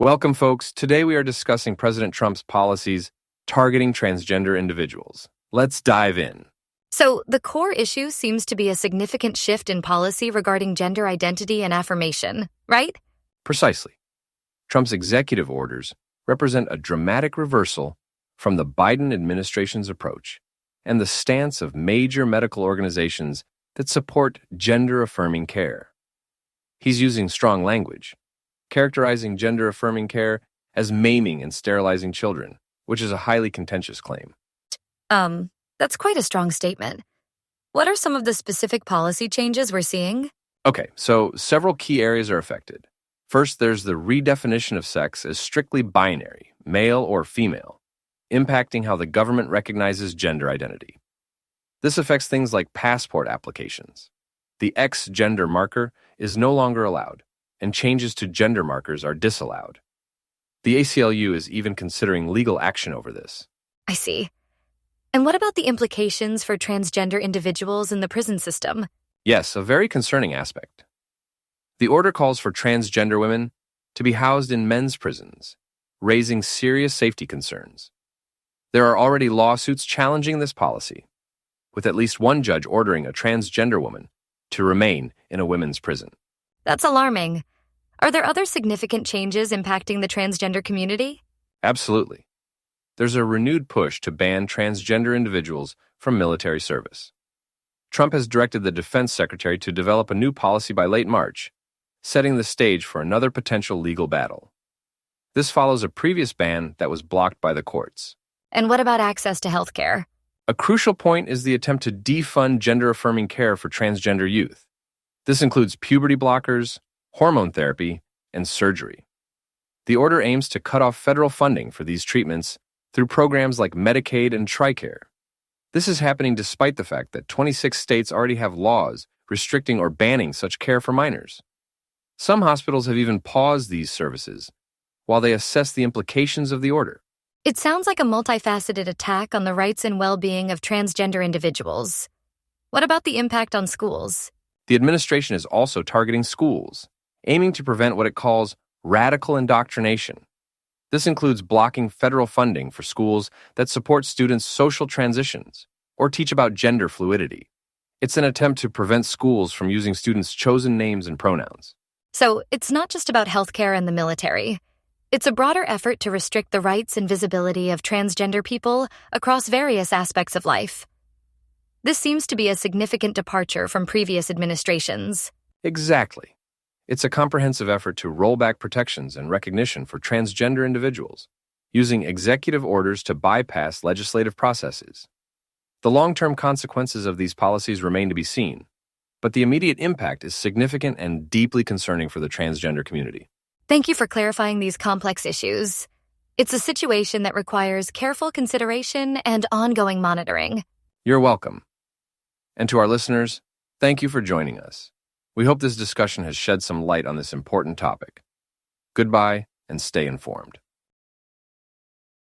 Welcome, folks. Today we are discussing President Trump's policies targeting transgender individuals. Let's dive in. So, the core issue seems to be a significant shift in policy regarding gender identity and affirmation, right? Precisely. Trump's executive orders represent a dramatic reversal from the Biden administration's approach and the stance of major medical organizations that support gender-affirming care. He's using strong language, characterizing gender-affirming care as maiming and sterilizing children, which is a highly contentious claim. That's quite a strong statement. What are some of the specific policy changes we're seeing? Okay, so several key areas are affected. First, there's the redefinition of sex as strictly binary, male or female, impacting how the government recognizes gender identity. This affects things like passport applications. The X gender marker is no longer allowed, and changes to gender markers are disallowed. The ACLU is even considering legal action over this. I see. And what about the implications for transgender individuals in the prison system? Yes, a very concerning aspect. The order calls for transgender women to be housed in men's prisons, raising serious safety concerns. There are already lawsuits challenging this policy, with at least one judge ordering a transgender woman to remain in a women's prison. That's alarming. Are there other significant changes impacting the transgender community? Absolutely. There's a renewed push to ban transgender individuals from military service. Trump has directed the defense secretary to develop a new policy by late March, setting the stage for another potential legal battle. This follows a previous ban that was blocked by the courts. And what about access to health care? A crucial point is the attempt to defund gender-affirming care for transgender youth. This includes puberty blockers, hormone therapy, and surgery. The order aims to cut off federal funding for these treatments through programs like Medicaid and TRICARE. This is happening despite the fact that 26 states already have laws restricting or banning such care for minors. Some hospitals have even paused these services while they assess the implications of the order. It sounds like a multifaceted attack on the rights and well-being of transgender individuals. What about the impact on schools? The administration is also targeting schools, aiming to prevent what it calls radical indoctrination. This includes blocking federal funding for schools that support students' social transitions or teach about gender fluidity. It's an attempt to prevent schools from using students' chosen names and pronouns. So it's not just about healthcare and the military. It's a broader effort to restrict the rights and visibility of transgender people across various aspects of life. This seems to be a significant departure from previous administrations. Exactly. It's a comprehensive effort to roll back protections and recognition for transgender individuals, using executive orders to bypass legislative processes. The long-term consequences of these policies remain to be seen, but the immediate impact is significant and deeply concerning for the transgender community. Thank you for clarifying these complex issues. It's a situation that requires careful consideration and ongoing monitoring. You're welcome. And to our listeners, thank you for joining us. We hope this discussion has shed some light on this important topic. Goodbye, and stay informed.